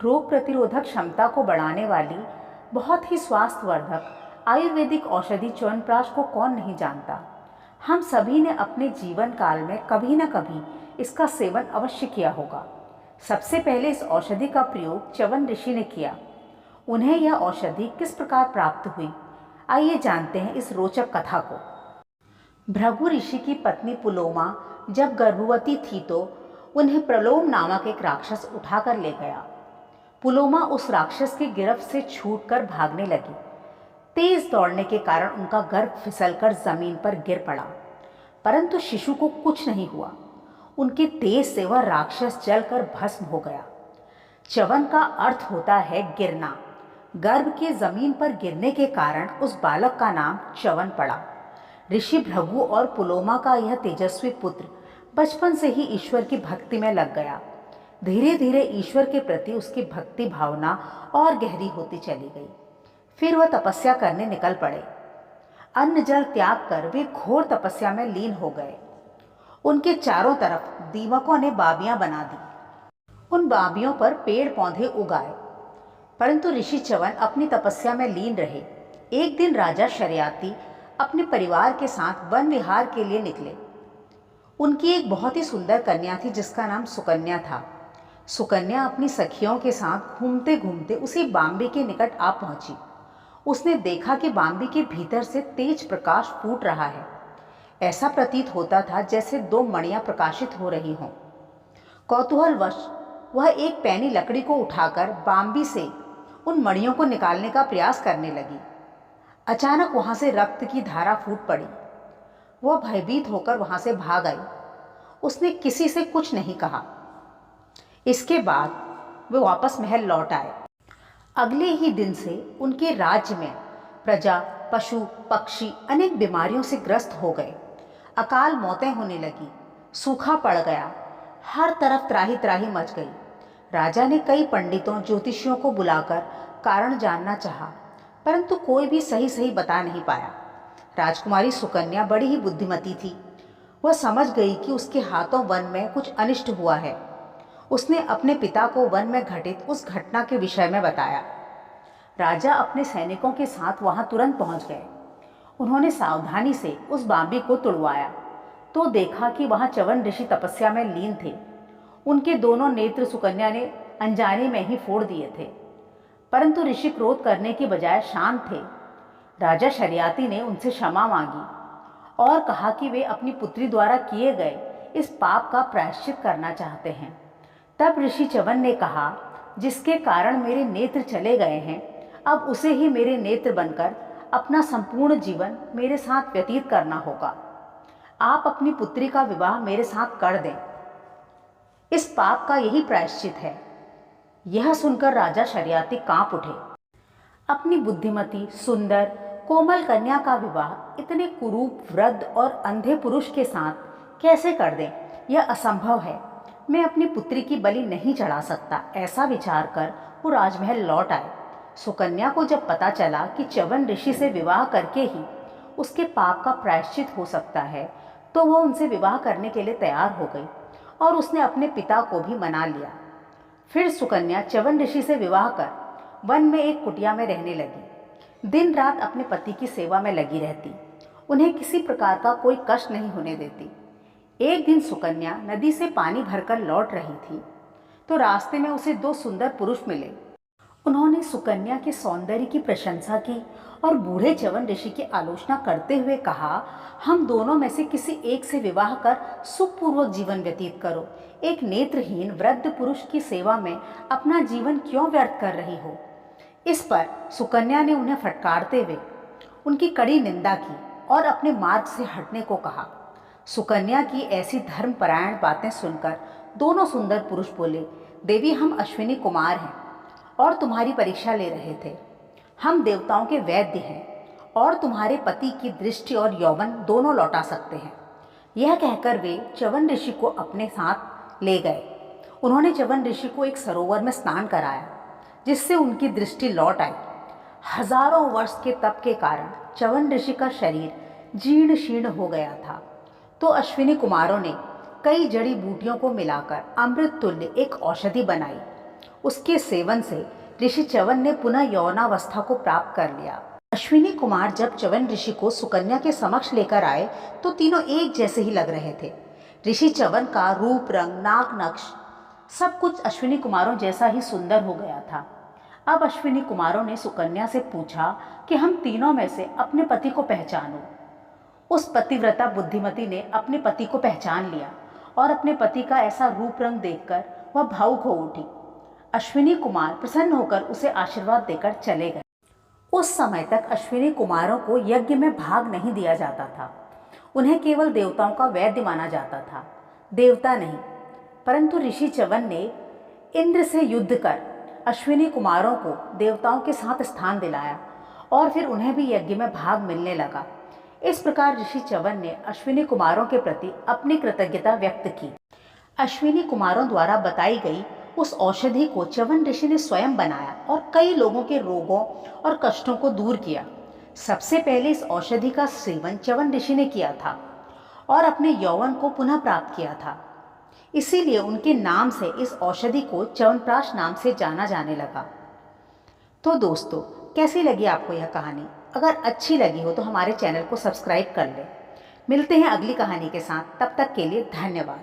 रोग प्रतिरोधक क्षमता को बढ़ाने वाली बहुत ही स्वास्थ्यवर्धक आयुर्वेदिक औषधि च्यवनप्राश को कौन नहीं जानता। हम सभी ने अपने जीवन काल में कभी न कभी इसका सेवन अवश्य किया होगा। सबसे पहले इस औषधि का प्रयोग च्यवन ऋषि ने किया। उन्हें यह औषधि किस प्रकार प्राप्त हुई, आइए जानते हैं इस रोचक कथा को। भृगु ऋषि की पत्नी पुलोमा जब गर्भवती थी तो उन्हें प्रलोम नामक एक राक्षस उठाकर ले गया। पुलोमा उस राक्षस की गिरफ्त से छूटकर भागने लगी। तेज दौड़ने के कारण उनका गर्भ फिसलकर जमीन पर गिर पड़ा, परंतु शिशु को कुछ नहीं हुआ। उनके तेज से वह राक्षस जलकर भस्म हो गया। च्यवन का अर्थ होता है गिरना। गर्भ के जमीन पर गिरने के कारण उस बालक का नाम च्यवन पड़ा। ऋषि भृगु और पुलोमा का यह तेजस्वी पुत्र बचपन से ही ईश्वर की भक्ति में लग गया। धीरे धीरे ईश्वर के प्रति उसकी भक्ति भावना और गहरी होती चली गई। फिर वह तपस्या करने निकल पड़े। अन्न जल त्याग कर वे घोर तपस्या में लीन हो गए। उनके चारों तरफ दीमकों ने बाबियां बना दी। उन बाबियों पर पेड़ पौधे उगाए, परंतु ऋषि च्यवन अपनी तपस्या में लीन रहे। एक दिन राजा शर्याती अपने परिवार के साथ वन विहार के लिए निकले। उनकी एक बहुत ही सुंदर कन्या थी जिसका नाम सुकन्या था। सुकन्या अपनी सखियों के साथ घूमते घूमते उसी बांबी के निकट आ पहुंची। उसने देखा कि बांबी के भीतर से तेज प्रकाश फूट रहा है। ऐसा प्रतीत होता था जैसे दो मणियां प्रकाशित हो रही हों। कौतूहलवश वह एक पैनी लकड़ी को उठाकर बांबी से उन मणियों को निकालने का प्रयास करने लगी। अचानक वहां से रक्त की धारा फूट पड़ी। वह भयभीत होकर वहां से भाग आई। उसने किसी से कुछ नहीं कहा। इसके बाद वे वापस महल लौट आए। अगले ही दिन से उनके राज्य में प्रजा, पशु पक्षी अनेक बीमारियों से ग्रस्त हो गए। अकाल मौतें होने लगी, सूखा पड़ गया, हर तरफ त्राही त्राही मच गई। राजा ने कई पंडितों ज्योतिषियों को बुलाकर कारण जानना चाहा, परंतु कोई भी सही सही बता नहीं पाया। राजकुमारी सुकन्या बड़ी ही बुद्धिमती थी। वह समझ गई कि उसके हाथों वन में कुछ अनिष्ट हुआ है। उसने अपने पिता को वन में घटित उस घटना के विषय में बताया। राजा अपने सैनिकों के साथ वहां तुरंत पहुंच गए। उन्होंने सावधानी से उस बांबी को तुड़वाया तो देखा कि वहां च्यवन ऋषि तपस्या में लीन थे। उनके दोनों नेत्र सुकन्या ने अनजाने में ही फोड़ दिए थे, परंतु ऋषि क्रोध करने की बजाय शांत थे। राजा शर्याती ने उनसे क्षमा मांगी और कहा कि वे अपनी पुत्री द्वारा किए गए इस पाप का प्रायश्चित करना चाहते हैं। तब ऋषि च्यवन ने कहा, जिसके कारण मेरे नेत्र चले गए हैं, अब उसे ही मेरे नेत्र बनकर अपना संपूर्ण जीवन मेरे साथ व्यतीत करना होगा। आप अपनी पुत्री का विवाह मेरे साथ कर दें। इस पाप का यही प्रायश्चित है। यह सुनकर राजा शर्याती कांप उठे। अपनी बुद्धिमती, सुंदर, कोमल कन्या का विवाह इतने कुरूप, वृद्ध और अंधे पुरुष के साथ कैसे कर दें? यह असंभव है। मैं अपनी पुत्री की बलि नहीं चढ़ा सकता। ऐसा विचार कर वो राजमहल लौट आए। सुकन्या को जब पता चला कि च्यवन ऋषि से विवाह करके ही उसके पाप का प्रायश्चित हो सकता है, तो वह उनसे विवाह करने के लिए तैयार हो गई और उसने अपने पिता को भी मना लिया। फिर सुकन्या च्यवन ऋषि से विवाह कर वन में एक कुटिया में रहने लगी। दिन रात अपने पति की सेवा में लगी रहती, उन्हें किसी प्रकार का कोई कष्ट नहीं होने देती। एक दिन सुकन्या नदी से पानी भरकर लौट रही थी तो रास्ते में उसे दो सुंदर पुरुष मिले। उन्होंने सुकन्या के सौंदर्य की प्रशंसा की और बूढ़े च्यवन ऋषि की आलोचना करते हुए कहा, हम दोनों में से किसी एक से विवाह कर सुखपूर्वक जीवन व्यतीत करो। एक नेत्रहीन वृद्ध पुरुष की सेवा में अपना जीवन क्यों व्यर्थ कर रही हो? इस पर सुकन्या ने उन्हें फटकारते हुए उनकी कड़ी निंदा की और अपने मार्ग से हटने को कहा। सुकन्या की ऐसी धर्मपरायण बातें सुनकर दोनों सुंदर पुरुष बोले, देवी, हम अश्विनी कुमार हैं और तुम्हारी परीक्षा ले रहे थे। हम देवताओं के वैद्य हैं और तुम्हारे पति की दृष्टि और यौवन दोनों लौटा सकते हैं। यह कहकर वे च्यवन ऋषि को अपने साथ ले गए। उन्होंने च्यवन ऋषि को एक सरोवर में स्नान कराया, जिससे उनकी दृष्टि लौट आई। हजारों वर्ष के तप के कारण च्यवन ऋषि का शरीर जीर्ण शीर्ण हो गया था, तो अश्विनी कुमारों ने कई जड़ी बूटियों को मिलाकर अमृत तुल्य एक औषधि बनाई। उसके सेवन से ऋषि च्यवन ने पुनः यौवनावस्था को प्राप्त कर लिया। अश्विनी कुमार जब च्यवन ऋषि को सुकन्या के समक्ष लेकर आए तो तीनों एक जैसे ही लग रहे थे। ऋषि च्यवन का रूप, रंग, नाक नक्श सब कुछ अश्विनी कुमारों जैसा ही सुंदर हो गया था। अब अश्विनी कुमारों ने सुकन्या से पूछा कि हम तीनों में से अपने पति को पहचानो। उस पतिव्रता बुद्धिमती ने अपने पति को पहचान लिया और अपने पति का ऐसा रूप रंग देखकर वह भावुक हो उठी। अश्विनी कुमार प्रसन्न होकर उसे आशीर्वाद देकर चले गए। उस समय तक अश्विनी कुमारों को यज्ञ में भाग नहीं दिया जाता था। उन्हें केवल देवताओं का वैद्य माना जाता था, देवता नहीं। परंतु ऋषि च्यवन ने इंद्र से युद्ध कर अश्विनी कुमारों को देवताओं के साथ स्थान दिलाया और फिर उन्हें भी यज्ञ में भाग मिलने लगा। इस प्रकार ऋषि च्यवन ने अश्विनी कुमारों के प्रति अपनी कृतज्ञता व्यक्त की। अश्विनी कुमारों द्वारा बताई गई उस औषधि को च्यवन ऋषि ने स्वयं बनाया और कई लोगों के रोगों और कष्टों को दूर किया। सबसे पहले इस औषधि का सेवन च्यवन ऋषि ने किया था और अपने यौवन को पुनः प्राप्त किया था। इसीलिए उनके नाम से इस औषधि को च्यवनप्राश नाम से जाना जाने लगा। तो दोस्तों, कैसी लगी आपको यह कहानी? अगर अच्छी लगी हो तो हमारे चैनल को सब्सक्राइब कर लें। मिलते हैं अगली कहानी के साथ, तब तक के लिए धन्यवाद।